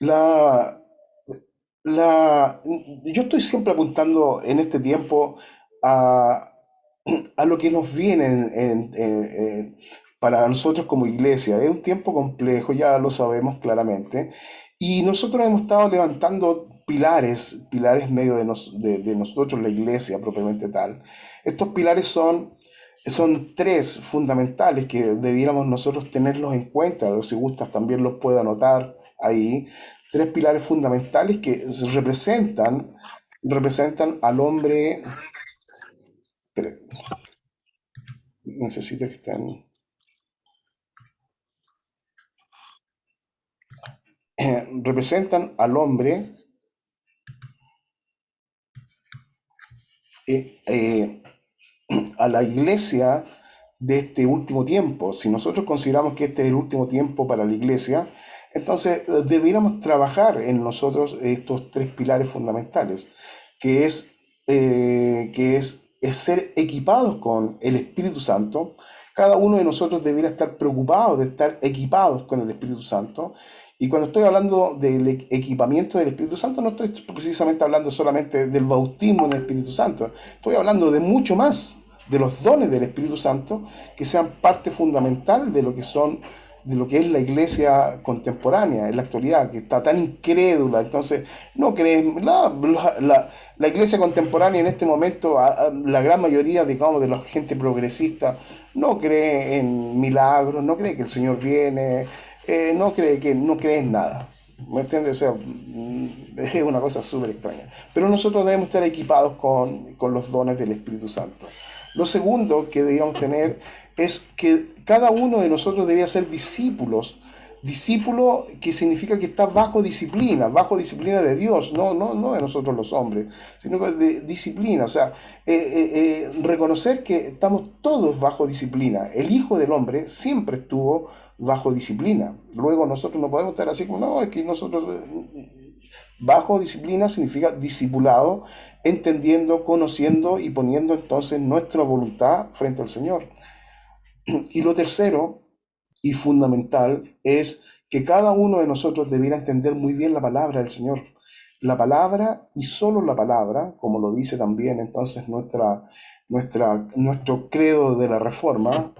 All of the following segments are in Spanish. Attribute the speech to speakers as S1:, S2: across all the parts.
S1: La, yo estoy siempre apuntando en este tiempo a, a lo que nos viene para nosotros como iglesia. Es un tiempo complejo, ya lo sabemos claramente, y nosotros hemos estado levantando pilares, pilares medio de nosotros, la iglesia propiamente tal. Estos pilares son tres fundamentales que debiéramos nosotros tenerlos en cuenta. Si gustas también los puedo anotar ahí. Tres pilares fundamentales que representan al hombre. Espera, necesito que estén. Representan al hombre, eh, eh, a la iglesia de este último tiempo. Si nosotros consideramos que este es el último tiempo para la iglesia, entonces debiéramos trabajar en nosotros estos tres pilares fundamentales, que es ser equipados con el Espíritu Santo. Cada uno de nosotros debiera estar preocupado de estar equipados con el Espíritu Santo. Y cuando estoy hablando del equipamiento del Espíritu Santo, no estoy precisamente hablando solamente del bautismo en el Espíritu Santo, estoy hablando de mucho más, de los dones del Espíritu Santo, que sean parte fundamental de lo que es la iglesia contemporánea, en la actualidad, que está tan incrédula. Entonces, no creen, la iglesia contemporánea en este momento, la gran mayoría, digamos, de la gente progresista, no cree en milagros, no cree que el Señor viene, no cree en nada. ¿Me entiendes? O sea, es una cosa súper extraña. Pero nosotros debemos estar equipados con los dones del Espíritu Santo. Lo segundo que debíamos tener es que cada uno de nosotros debía ser discípulos. Discípulo que significa que está bajo disciplina de Dios, no de nosotros los hombres, sino que de disciplina. O sea, reconocer que estamos todos bajo disciplina. El Hijo del Hombre siempre estuvo bajo disciplina. Luego nosotros no podemos estar así como, no, es que nosotros... Bajo disciplina significa discipulado, entendiendo, conociendo y poniendo entonces nuestra voluntad frente al Señor. Y lo tercero y fundamental es que cada uno de nosotros debiera entender muy bien la palabra del Señor. La palabra y solo la palabra, como lo dice también entonces nuestro credo de la Reforma,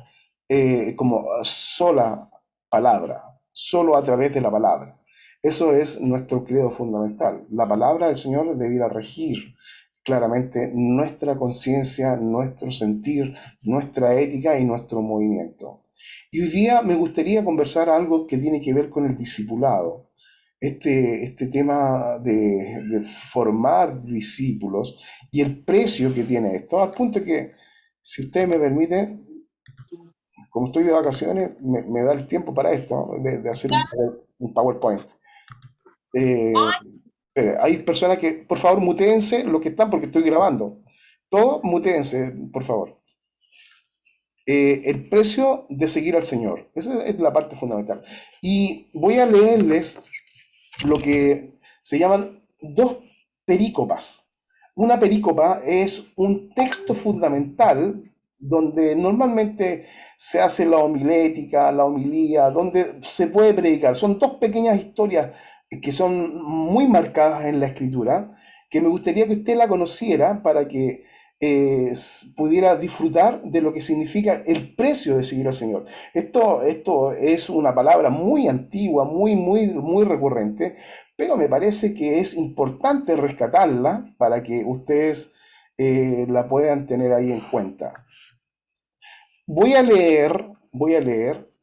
S1: como sola palabra, solo a través de la palabra. Eso es nuestro credo fundamental. La palabra del Señor debiera regir claramente nuestra conciencia, nuestro sentir, nuestra ética y nuestro movimiento. Y hoy día me gustaría conversar algo que tiene que ver con el discipulado. Este tema de formar discípulos y el precio que tiene esto, al punto que, si ustedes me permiten, como estoy de vacaciones, me da el tiempo para esto, ¿no? De hacer un PowerPoint. Eh, hay personas que, por favor, mutéense los que están porque estoy grabando. Todos mutéense, por favor. El precio de seguir al Señor. Esa es la parte fundamental. Y voy a leerles lo que se llaman dos perícopas. Una perícopa es un texto fundamental donde normalmente se hace la homilética, la homilía, donde se puede predicar. Son dos pequeñas historias que son muy marcadas en la escritura, que me gustaría que usted la conociera para que pudiera disfrutar de lo que significa el precio de seguir al Señor. Esto es una palabra muy antigua, muy recurrente, pero me parece que es importante rescatarla para que ustedes la puedan tener ahí en cuenta. Voy a leer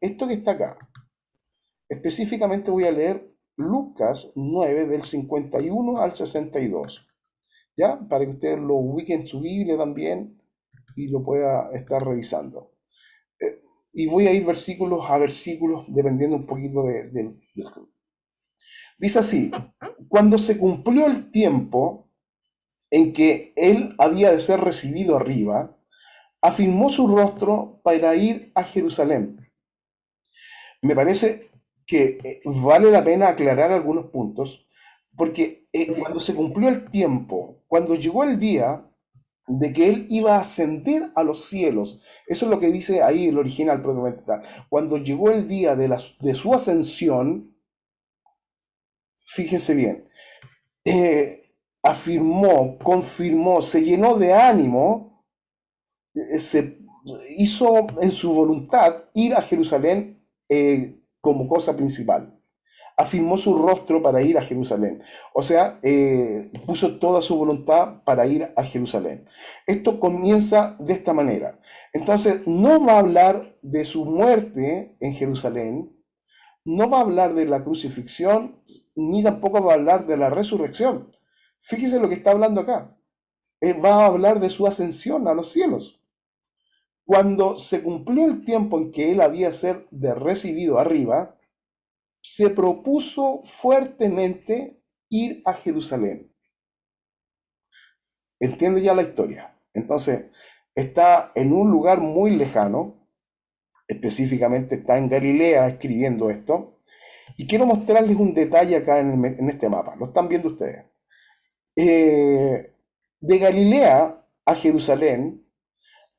S1: esto que está acá. Específicamente voy a leer Lucas 9 del 51 al 62. ¿Ya? Para que ustedes lo ubiquen en su Biblia también y lo pueda estar revisando. Eh, y voy a ir versículos a versículos dependiendo un poquito Dice así, cuando se cumplió el tiempo en que él había de ser recibido arriba, afirmó su rostro para ir a Jerusalén. Me parece que vale la pena aclarar algunos puntos, porque cuando se cumplió el tiempo, cuando llegó el día de que él iba a ascender a los cielos, eso es lo que dice ahí el original propiamente tal. Cuando llegó el día de su ascensión, fíjense bien, afirmó, confirmó, se llenó de ánimo, se hizo en su voluntad ir a Jerusalén como cosa principal. Afirmó su rostro para ir a Jerusalén. O sea, puso toda su voluntad para ir a Jerusalén. Esto comienza de esta manera. Entonces, no va a hablar de su muerte en Jerusalén, no va a hablar de la crucifixión, ni tampoco va a hablar de la resurrección. Fíjese lo que está hablando acá. Va a hablar de su ascensión a los cielos. Cuando se cumplió el tiempo en que él había ser de recibido arriba, se propuso fuertemente ir a Jerusalén. Entiende ya la historia. Entonces, está en un lugar muy lejano, específicamente está en Galilea escribiendo esto, y quiero mostrarles un detalle acá en este mapa. Lo están viendo ustedes. De Galilea a Jerusalén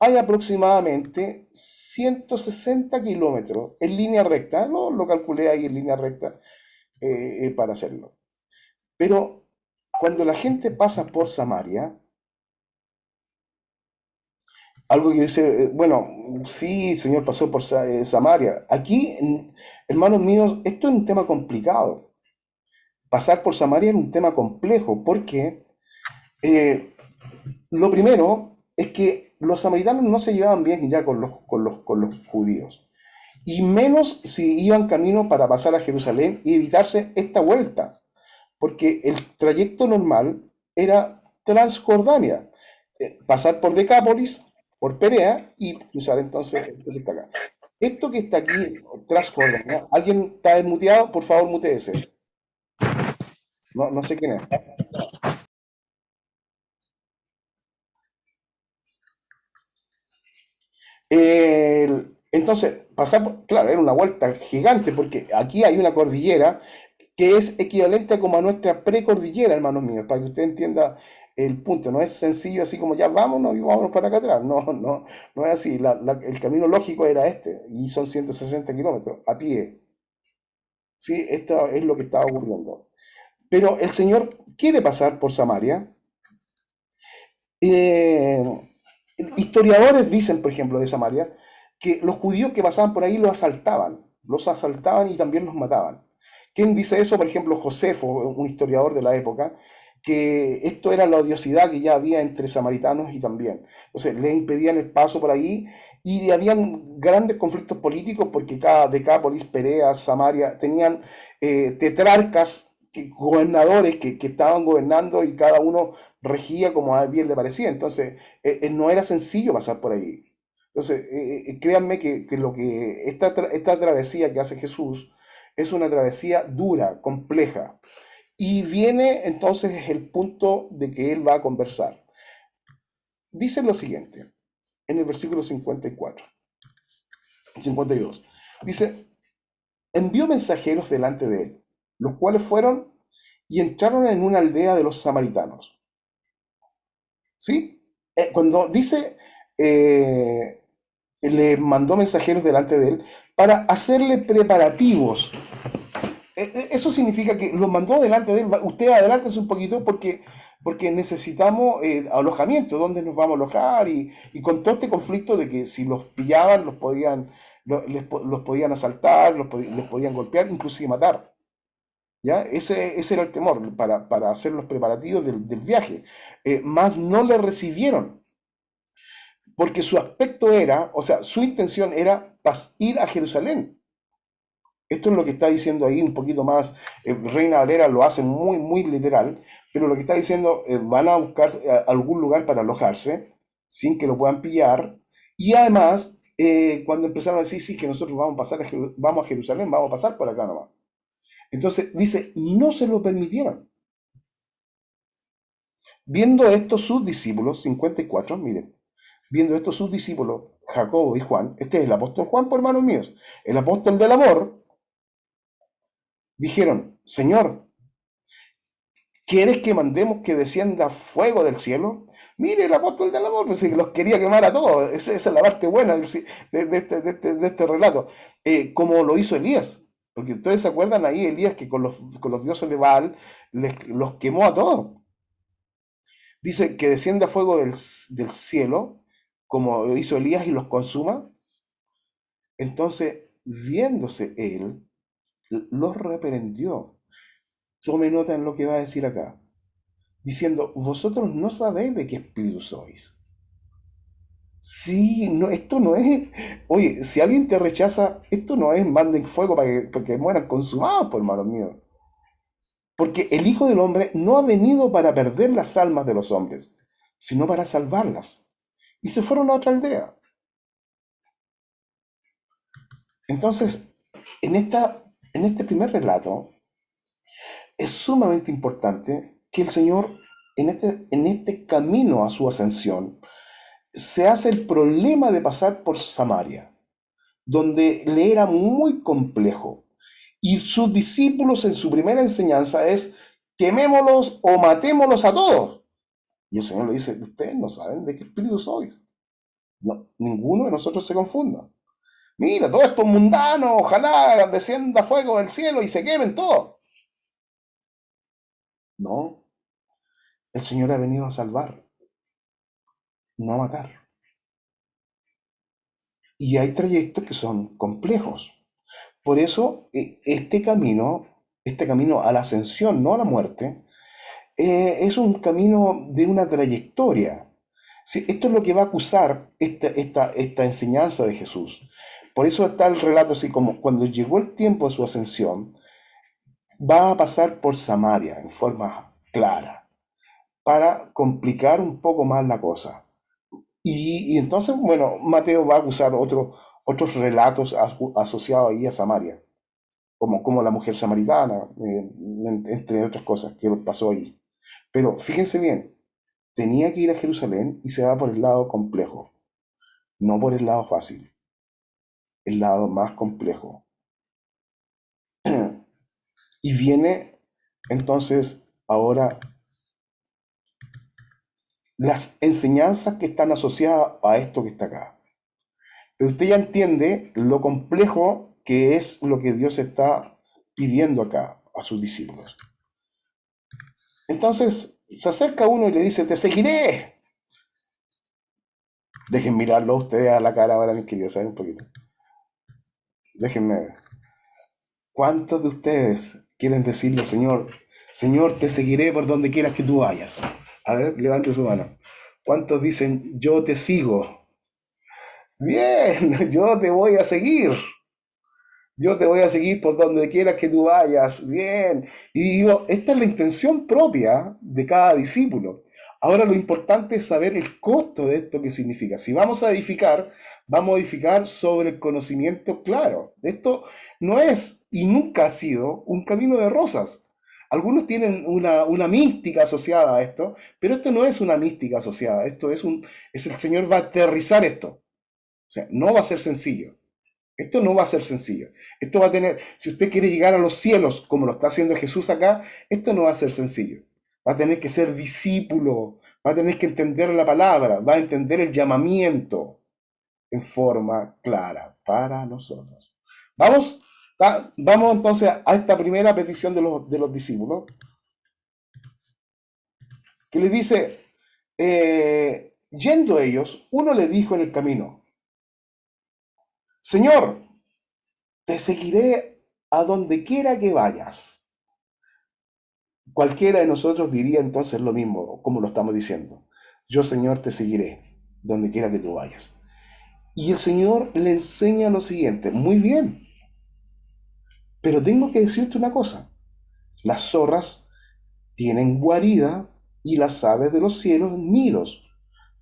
S1: hay aproximadamente 160 kilómetros en línea recta. Lo calculé ahí en línea recta para hacerlo. Pero cuando la gente pasa por Samaria, algo que dice, bueno, sí, Señor pasó por Samaria. Aquí, hermanos míos, esto es un tema complicado. Pasar por Samaria es un tema complejo porque eh, lo primero es que los samaritanos no se llevaban bien ya con los judíos. Y menos si iban camino para pasar a Jerusalén y evitarse esta vuelta. Porque el trayecto normal era Transjordania, pasar por Decápolis, por Perea y cruzar entonces esto que está acá. Esto que está aquí, Transjordania, ¿alguien está desmuteado? Por favor, muteese. No, no sé quién es. Entonces, pasar, claro, era una vuelta gigante porque aquí hay una cordillera que es equivalente como a nuestra precordillera, hermanos míos, para que usted entienda el punto. No es sencillo así como ya vámonos y vámonos para acá atrás. No, no, no es así. El camino lógico era este y son 160 kilómetros a pie. Sí, esto es lo que estaba ocurriendo. Pero el Señor quiere pasar por Samaria. Eh, Historiadores dicen, por ejemplo, de Samaria, que los judíos que pasaban por ahí los asaltaban y también los mataban. ¿Quién dice eso? Por ejemplo, Josefo, un historiador de la época, que esto era la odiosidad que ya había entre samaritanos y también. Entonces, les impedían el paso por ahí y habían grandes conflictos políticos porque cada Decápolis, Perea, Samaria, tenían tetrarcas, gobernadores que estaban gobernando y cada uno regía como a bien le parecía. Entonces, no era sencillo pasar por ahí. Entonces, créanme que esta travesía que hace Jesús es una travesía dura, compleja. Y viene entonces el punto de que él va a conversar. Dice lo siguiente, en el versículo 54, 52. Dice, envió mensajeros delante de él, los cuales fueron y entraron en una aldea de los samaritanos. ¿Sí? Cuando dice, eh, le mandó mensajeros delante de él para hacerle preparativos. Eso significa que los mandó delante de él. Usted adelántese un poquito porque necesitamos alojamiento, dónde nos vamos a alojar y con todo este conflicto de que si los pillaban, los podían asaltar, les podían golpear, inclusive matar. ¿Ya? Ese era el temor para hacer los preparativos del viaje. Más no le recibieron, porque su aspecto era, o sea, su intención era ir a Jerusalén. Esto es lo que está diciendo ahí un poquito más. Reina Valera lo hace muy, muy literal, pero lo que está diciendo, van a buscar algún lugar para alojarse sin que lo puedan pillar. Y además, cuando empezaron a decir, sí, que nosotros vamos a pasar vamos a Jerusalén, vamos a pasar por acá nomás. Entonces dice, no se lo permitieron. Viendo esto sus discípulos, 54, miren, viendo esto sus discípulos, Jacobo y Juan, este es el apóstol Juan, por hermanos míos, el apóstol del amor, dijeron, Señor, ¿quieres que mandemos que descienda fuego del cielo? Mire, el apóstol del amor, pues, los quería quemar a todos. Esa es la parte buena de este relato. Como lo hizo Elías. Porque ustedes se acuerdan ahí, Elías, que con los dioses de Baal los quemó a todos. Dice que descienda fuego del cielo, como hizo Elías, y los consuma. Entonces, viéndose él, los reprendió. Tome nota en lo que va a decir acá, diciendo, vosotros no sabéis de qué espíritu sois. Sí, no, esto no es. Oye, si alguien te rechaza, esto no es manden fuego para que mueran consumados, por hermanos míos. Porque el Hijo del Hombre no ha venido para perder las almas de los hombres, sino para salvarlas. Y se fueron a otra aldea. Entonces, en este primer relato, es sumamente importante que el Señor, en este camino a su ascensión, se hace el problema de pasar por Samaria, donde le era muy complejo. Y sus discípulos en su primera enseñanza es, quemémoslos o matémoslos a todos. Y el Señor le dice, ustedes no saben de qué espíritu sois. No, ninguno de nosotros se confunda. Mira, todo esto es mundano, ojalá descienda fuego del cielo y se quemen todos. No, el Señor ha venido a salvar, no a matar. Y hay trayectos que son complejos. Por eso, este camino a la ascensión, no a la muerte, es un camino de una trayectoria. Sí, esto es lo que va a acusar esta enseñanza de Jesús. Por eso está el relato así como cuando llegó el tiempo de su ascensión, va a pasar por Samaria en forma clara, para complicar un poco más la cosa. Y entonces, bueno, Mateo va a acusar otros relatos asociados ahí a Samaria, como la mujer samaritana, entre otras cosas que pasó ahí. Pero fíjense bien, tenía que ir a Jerusalén y se va por el lado complejo, no por el lado fácil, el lado más complejo. Y viene entonces ahora las enseñanzas que están asociadas a esto que está acá. Pero usted ya entiende lo complejo que es lo que Dios está pidiendo acá a sus discípulos. Entonces se acerca uno y le dice, te seguiré. Dejen mirarlo a ustedes a la cara ahora, mis queridos, ¿saben? Un poquito. Déjenme ver. ¿Cuántos de ustedes quieren decirle al Señor, Señor, te seguiré por donde quieras que tú vayas? A ver, levante su mano. ¿Cuántos dicen, yo te sigo? Bien, yo te voy a seguir. Yo te voy a seguir por donde quieras que tú vayas. Bien. Y digo, esta es la intención propia de cada discípulo. Ahora lo importante es saber el costo de esto que significa. Si vamos a edificar sobre el conocimiento claro. Esto no es y nunca ha sido un camino de rosas. Algunos tienen una mística asociada a esto, pero esto no es una mística asociada. Esto es el Señor va a aterrizar esto. O sea, no va a ser sencillo. Esto no va a ser sencillo. Esto va a tener, si usted quiere llegar a los cielos, como lo está haciendo Jesús acá, esto no va a ser sencillo. Va a tener que ser discípulo, va a tener que entender la palabra, va a entender el llamamiento en forma clara para nosotros. Vamos, vamos entonces a esta primera petición de los discípulos, que le dice, yendo ellos, uno le dijo en el camino, Señor, te seguiré a donde quiera que vayas. Cualquiera de nosotros diría entonces lo mismo, como lo estamos diciendo. Yo, Señor, te seguiré donde quiera que tú vayas. Y el Señor le enseña lo siguiente, muy bien, pero tengo que decirte una cosa. Las zorras tienen guarida y las aves de los cielos nidos,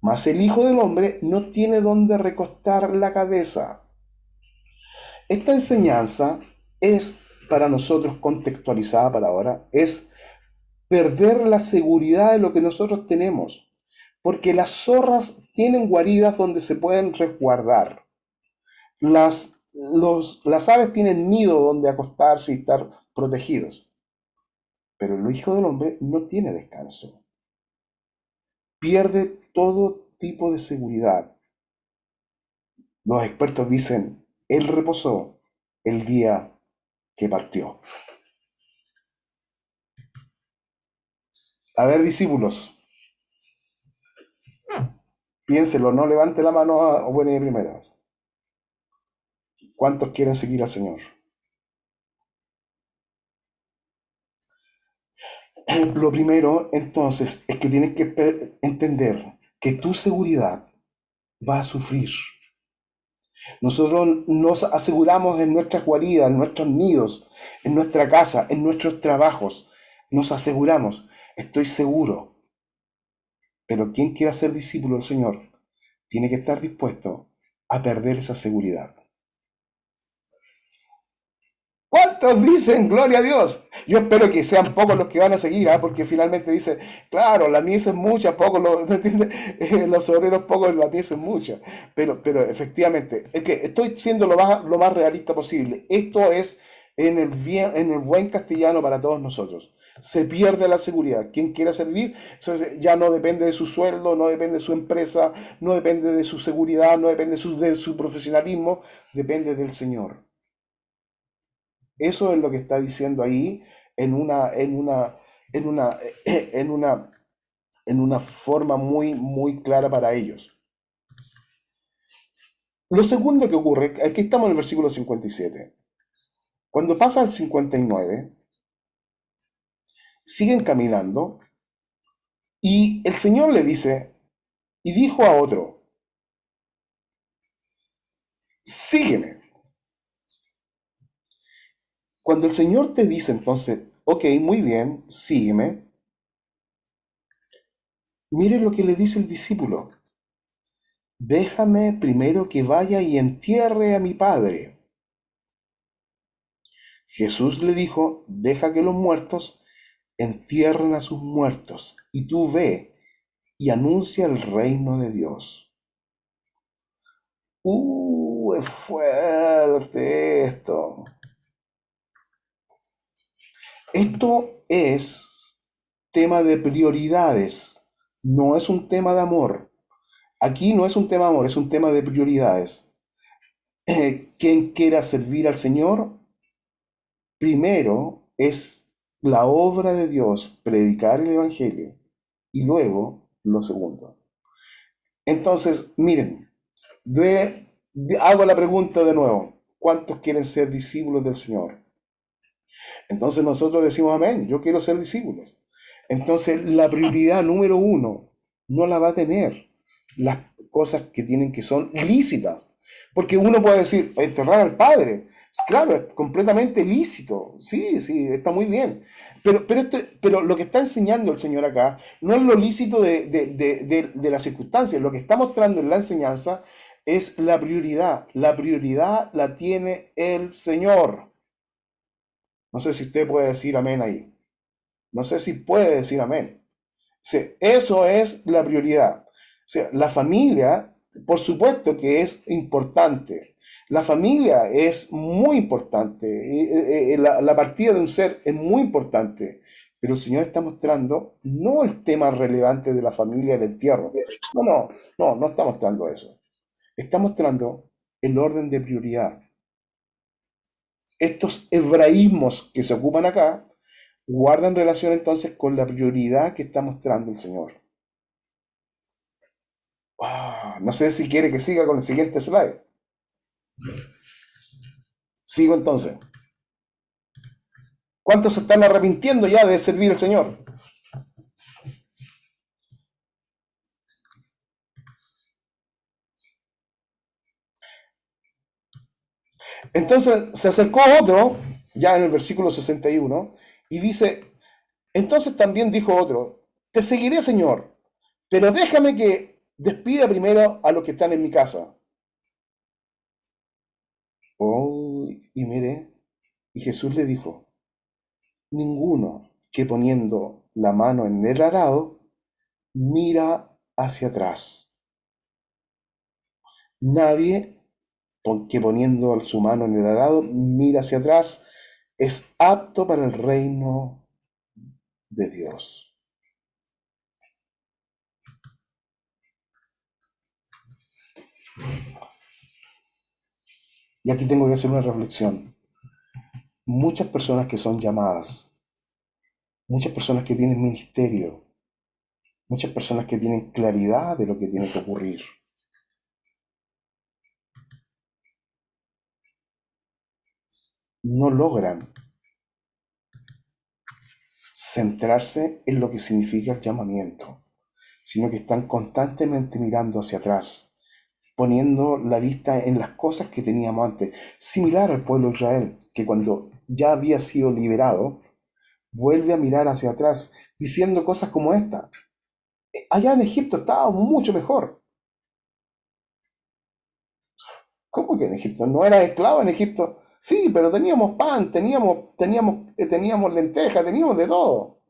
S1: mas el Hijo del Hombre no tiene donde recostar la cabeza. Esta enseñanza es para nosotros contextualizada para ahora, es perder la seguridad de lo que nosotros tenemos, porque las zorras tienen guaridas donde se pueden resguardar. Las aves tienen nido donde acostarse y estar protegidos, pero el Hijo del Hombre no tiene descanso. Pierde todo tipo de seguridad. Los expertos dicen, Él reposó el día que partió. A ver, discípulos, piénselo, no levante la mano o buena de primeras. ¿Cuántos quieren seguir al Señor? Lo primero, entonces, es que tienes que entender que tu seguridad va a sufrir. Nosotros nos aseguramos en nuestras guaridas, en nuestros nidos, en nuestra casa, en nuestros trabajos. Nos aseguramos, estoy seguro. Pero quien quiera ser discípulo del Señor tiene que estar dispuesto a perder esa seguridad. ¿Cuántos dicen gloria a Dios? Yo espero que sean pocos los que van a seguir, ¿ah? Porque finalmente dice, claro, la mies es mucha, pocos los, ¿me entiendes? Los obreros pocos, la mies es mucha. Pero efectivamente, es que estoy siendo lo más realista posible. Esto es en el buen castellano para todos nosotros. Se pierde la seguridad. Quien quiera servir, entonces ya no depende de su sueldo, no depende de su empresa, no depende de su seguridad, no depende de su profesionalismo, depende del Señor. Eso es lo que está diciendo ahí en una, en una, en una, en una, en una forma muy, muy clara para ellos. Lo segundo que ocurre, aquí estamos en el versículo 57. Cuando pasa al 59, siguen caminando y el Señor le dice, y dijo a otro, sígueme. Cuando el Señor te dice entonces, ok, muy bien, sígueme, mire lo que le dice el discípulo. Déjame primero que vaya y entierre a mi padre. Jesús le dijo, deja que los muertos entierren a sus muertos, y tú ve y anuncia el reino de Dios. Es fuerte esto. Esto es tema de prioridades, no es un tema de amor. Aquí no es un tema de amor, es un tema de prioridades. Quien quiera servir al Señor, primero es la obra de Dios, predicar el Evangelio, y luego lo segundo. Entonces, miren, hago la pregunta de nuevo. ¿Cuántos quieren ser discípulos del Señor? Entonces nosotros decimos amén, yo quiero ser discípulos. Entonces la prioridad número uno no la va a tener las cosas que tienen que son lícitas. Porque uno puede decir, enterrar al padre. Claro, es completamente lícito. Sí, sí, está muy bien. Pero lo que está enseñando el Señor acá no es lo lícito de las circunstancias. Lo que está mostrando en la enseñanza es la prioridad. La prioridad la tiene el Señor. No sé si usted puede decir amén ahí. No sé si puede decir amén. Sí, eso es la prioridad. O sea, la familia, por supuesto que es importante. La familia es muy importante. La partida de un ser es muy importante. Pero el Señor está mostrando no el tema relevante de la familia, el entierro. No está mostrando eso. Está mostrando el orden de prioridad. Estos hebraísmos que se ocupan acá guardan relación entonces con la prioridad que está mostrando el Señor. No sé si quiere que siga con el siguiente slide. Sigo entonces. ¿Cuántos se están arrepintiendo ya de servir al Señor? Entonces se acercó otro, ya en el versículo 61, y dice, entonces también dijo otro, te seguiré, Señor, pero déjame que despida primero a los que están en mi casa. Y mire, y Jesús le dijo, ninguno que poniendo la mano en el arado mira hacia atrás. Nadie que poniendo su mano en el arado mira hacia atrás es apto para el reino de Dios. Y aquí tengo que hacer una reflexión. Muchas personas que son llamadas, muchas personas que tienen ministerio, muchas personas que tienen claridad de lo que tiene que ocurrir, no logran centrarse en lo que significa el llamamiento, sino que están constantemente mirando hacia atrás, poniendo la vista en las cosas que teníamos antes, similar al pueblo de Israel, que cuando ya había sido liberado, vuelve a mirar hacia atrás, diciendo cosas como esta. Allá en Egipto estábamos mucho mejor. ¿Cómo que en Egipto? ¿No eras esclavo en Egipto? Sí, pero teníamos pan, teníamos lentejas, teníamos de todo.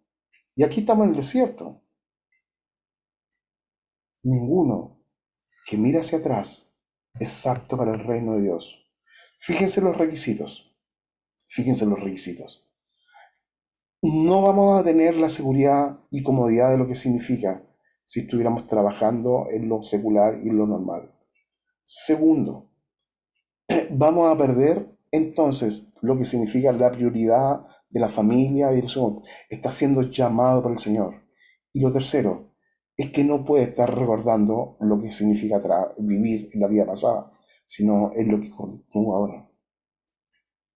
S1: Y aquí estamos en el desierto. Ninguno que mira hacia atrás es apto para el reino de Dios. Fíjense los requisitos. Fíjense los requisitos. No vamos a tener la seguridad y comodidad de lo que significa si estuviéramos trabajando en lo secular y en lo normal. Segundo, vamos a perder entonces lo que significa la prioridad de la familia y eso está siendo llamado por el Señor. Y lo tercero es que no puede estar recordando lo que significa vivir en la vida pasada, sino en lo que continúa ahora.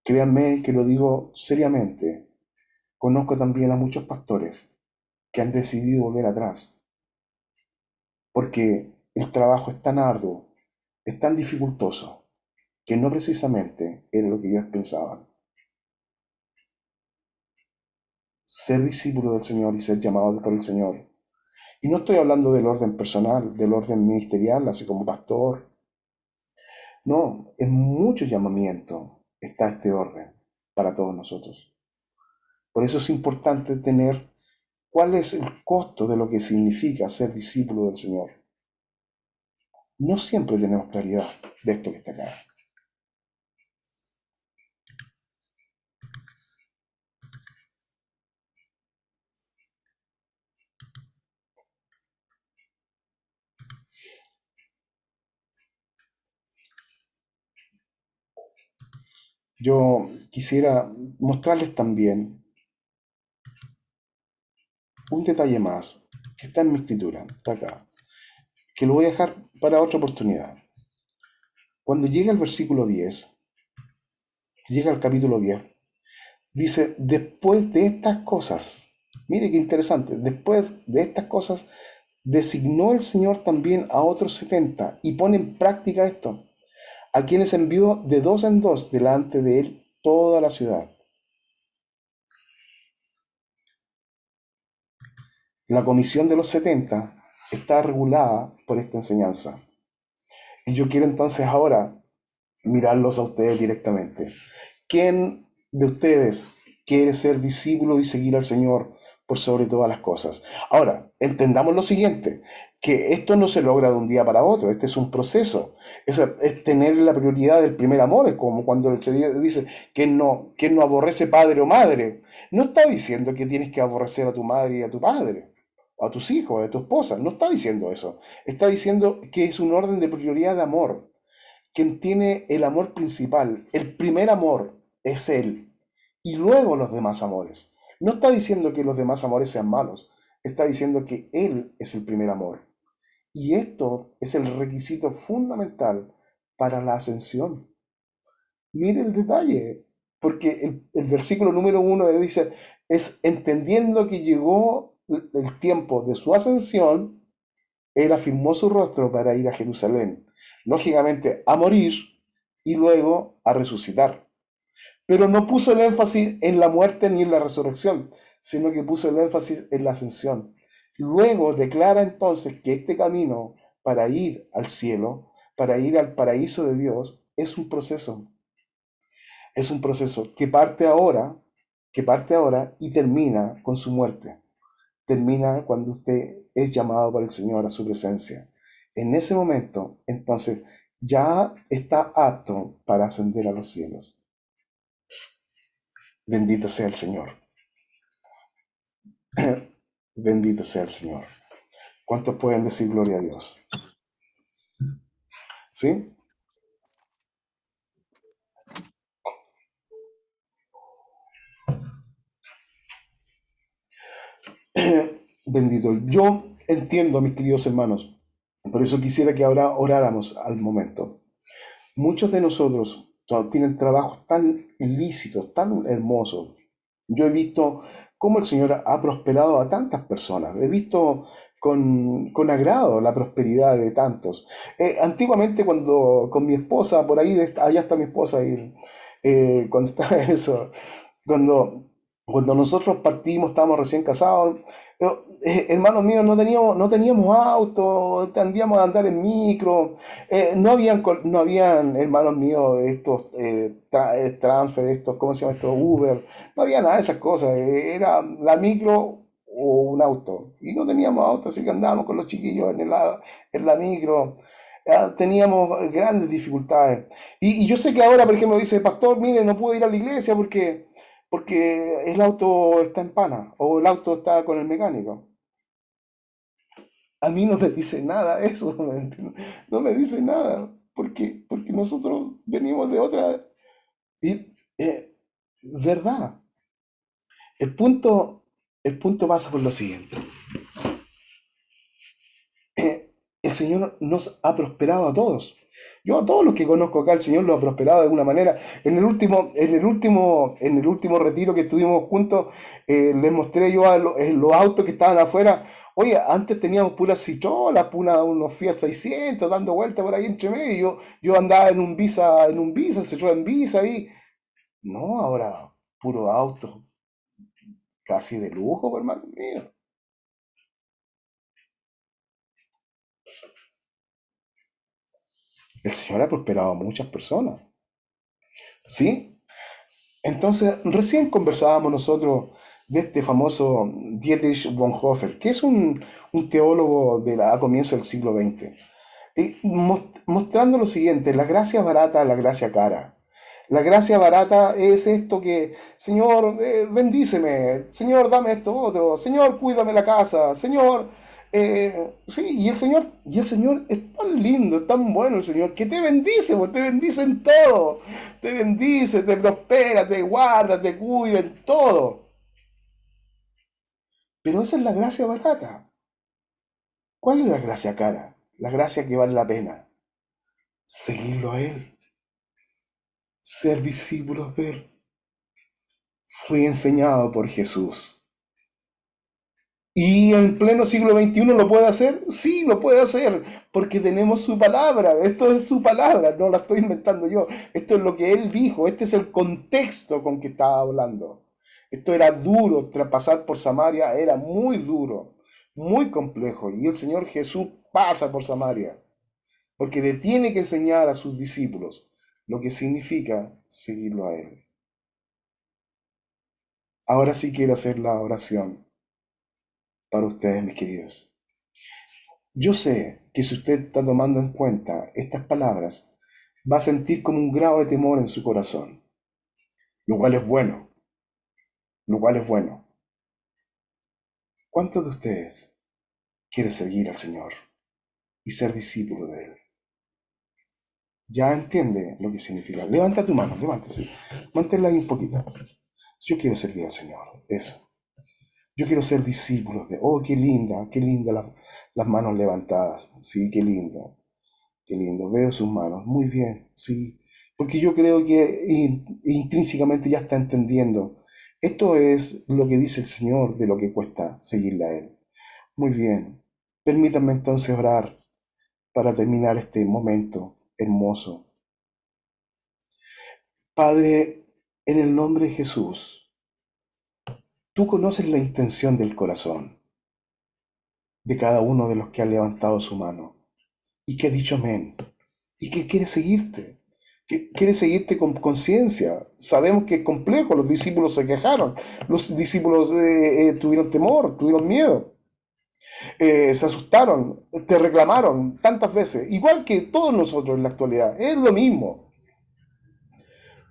S1: Créanme que lo digo seriamente. Conozco también a muchos pastores que han decidido volver atrás porque el trabajo es tan arduo, es tan dificultoso, que no precisamente era lo que ellos pensaban. Ser discípulo del Señor y ser llamado por el Señor. Y no estoy hablando del orden personal, del orden ministerial, así como pastor. No, en mucho llamamiento está este orden para todos nosotros. Por eso es importante tener cuál es el costo de lo que significa ser discípulo del Señor. No siempre tenemos claridad de esto que está acá. Yo quisiera mostrarles también un detalle más que está en mi escritura, está acá, que lo voy a dejar para otra oportunidad. Cuando llega el versículo 10, llega al capítulo 10, dice, después de estas cosas, mire qué interesante, después de estas cosas, designó el Señor también a otros 70 y pone en práctica esto, a quienes envió de dos en dos delante de él toda la ciudad. La comisión de los 70 está regulada por esta enseñanza. Y yo quiero entonces ahora mirarlos a ustedes directamente. ¿Quién de ustedes quiere ser discípulo y seguir al Señor por sobre todas las cosas? Ahora, entendamos lo siguiente, que esto no se logra de un día para otro, este es un proceso, es tener la prioridad del primer amor, es como cuando el Señor dice que no aborrece padre o madre, no está diciendo que tienes que aborrecer a tu madre y a tu padre, a tus hijos, a tu esposa, no está diciendo eso, está diciendo que es un orden de prioridad de amor. Quien tiene el amor principal, el primer amor, es Él. Y luego los demás amores. No está diciendo que los demás amores sean malos. Está diciendo que Él es el primer amor. Y esto es el requisito fundamental para la ascensión. Mire el detalle. Porque el versículo número 1 dice, es entendiendo que llegó el tiempo de su ascensión, él afirmó su rostro para ir a Jerusalén, lógicamente a morir y luego a resucitar. Pero no puso el énfasis en la muerte ni en la resurrección, sino que puso el énfasis en la ascensión. Luego declara entonces que este camino para ir al cielo, para ir al paraíso de Dios, es un proceso que parte ahora y termina con su muerte. Termina cuando usted es llamado por el Señor a su presencia. En ese momento, entonces, ya está apto para ascender a los cielos. Bendito sea el Señor. Bendito sea el Señor. ¿Cuántos pueden decir gloria a Dios? ¿Sí? Bendito. Yo entiendo, mis queridos hermanos, por eso quisiera que ahora oráramos al momento. Muchos de nosotros tienen trabajos tan ilícitos, tan hermosos. Yo he visto cómo el Señor ha prosperado a tantas personas. He visto con agrado la prosperidad de tantos. Antiguamente cuando con mi esposa, por ahí, allá está mi esposa, y, cuando está eso, cuando, cuando nosotros partimos, estábamos recién casados, hermanos míos, no teníamos auto, tendíamos a andar en micro, no habían, hermanos míos, estos transfer, estos, ¿cómo se llama? Estos Uber, no había nada de esas cosas, era la micro o un auto, y no teníamos auto, así que andábamos con los chiquillos en la micro. Teníamos grandes dificultades. Y yo sé que ahora, por ejemplo, dice, pastor, mire, no puedo ir a la iglesia porque el auto está en pana o el auto está con el mecánico. A mí no me dice nada eso, ¿me entiendes? No me dice nada, porque nosotros venimos de otra. Y, verdad, el punto, el punto pasa por lo siguiente. El Señor nos ha prosperado a todos. Yo a todos los que conozco acá, el Señor los ha prosperado de alguna manera. En el último retiro que estuvimos juntos, les mostré yo los autos que estaban afuera. Oye, antes teníamos puras Citroën, unos Fiat 600 dando vueltas por ahí entre medio. Yo andaba en un Visa, Citroën Visa ahí. No, ahora puro auto, casi de lujo, por hermano mío. El Señor ha prosperado a muchas personas. ¿Sí? Entonces, recién conversábamos nosotros de este famoso Dietrich Bonhoeffer, que es un teólogo a comienzos del siglo XX, y mostrando lo siguiente: la gracia barata, la gracia cara. La gracia barata es esto que, Señor, bendíceme, Señor, dame esto otro, Señor, cuídame la casa, Señor, sí, y el Señor es tan lindo, es tan bueno el Señor, que te bendice, pues, te bendice en todo, te bendice, te prospera, te guarda, te cuida en todo. Pero esa es la gracia barata. ¿Cuál es la gracia cara? La gracia que vale la pena. Seguirlo a Él, ser discípulos de Él. Fui enseñado por Jesús. ¿Y en pleno siglo XXI lo puede hacer? Sí, lo puede hacer, porque tenemos su palabra. Esto es su palabra, no la estoy inventando yo. Esto es lo que Él dijo, este es el contexto con que estaba hablando. Esto era duro, pasar por Samaria era muy duro, muy complejo. Y el Señor Jesús pasa por Samaria, porque le tiene que enseñar a sus discípulos lo que significa seguirlo a Él. Ahora sí quiero hacer la oración para ustedes, mis queridos. Yo sé que si usted está tomando en cuenta estas palabras, va a sentir como un grado de temor en su corazón, lo cual es bueno, lo cual es bueno. ¿Cuántos de ustedes quieren seguir al Señor y ser discípulo de Él? Ya entiende lo que significa. Levanta tu mano, levántase. Manténla ahí un poquito. Yo quiero servir al Señor, eso. Yo quiero ser discípulo de... Oh, qué linda las manos levantadas. Sí, qué lindo. Qué lindo, veo sus manos. Muy bien, sí. Porque yo creo que intrínsecamente ya está entendiendo. Esto es lo que dice el Señor de lo que cuesta seguirle a Él. Muy bien. Permítanme entonces orar para terminar este momento hermoso. Padre, en el nombre de Jesús, tú conoces la intención del corazón de cada uno de los que ha levantado su mano y que ha dicho amén y que quiere seguirte, que quiere seguirte con conciencia. Sabemos que es complejo, los discípulos se quejaron, los discípulos tuvieron temor, tuvieron miedo, se asustaron, te reclamaron tantas veces, igual que todos nosotros en la actualidad, es lo mismo,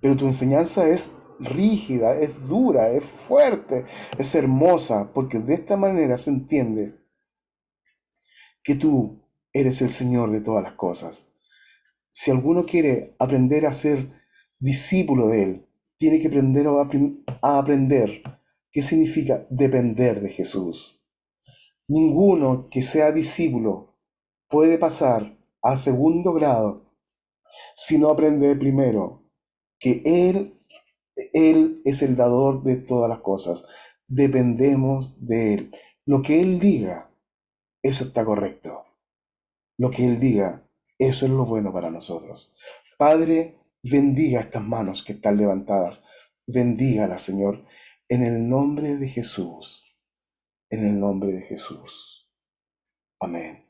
S1: pero tu enseñanza es rígida, es dura, es fuerte, es hermosa, porque de esta manera se entiende que tú eres el Señor de todas las cosas. Si alguno quiere aprender a ser discípulo de Él, tiene que aprender a aprender qué significa depender de Jesús. Ninguno que sea discípulo puede pasar a segundo grado si no aprende primero que Él es el dador de todas las cosas. Dependemos de Él. Lo que Él diga, eso está correcto. Lo que Él diga, eso es lo bueno para nosotros. Padre, bendiga estas manos que están levantadas. Bendígalas, Señor, en el nombre de Jesús. En el nombre de Jesús. Amén.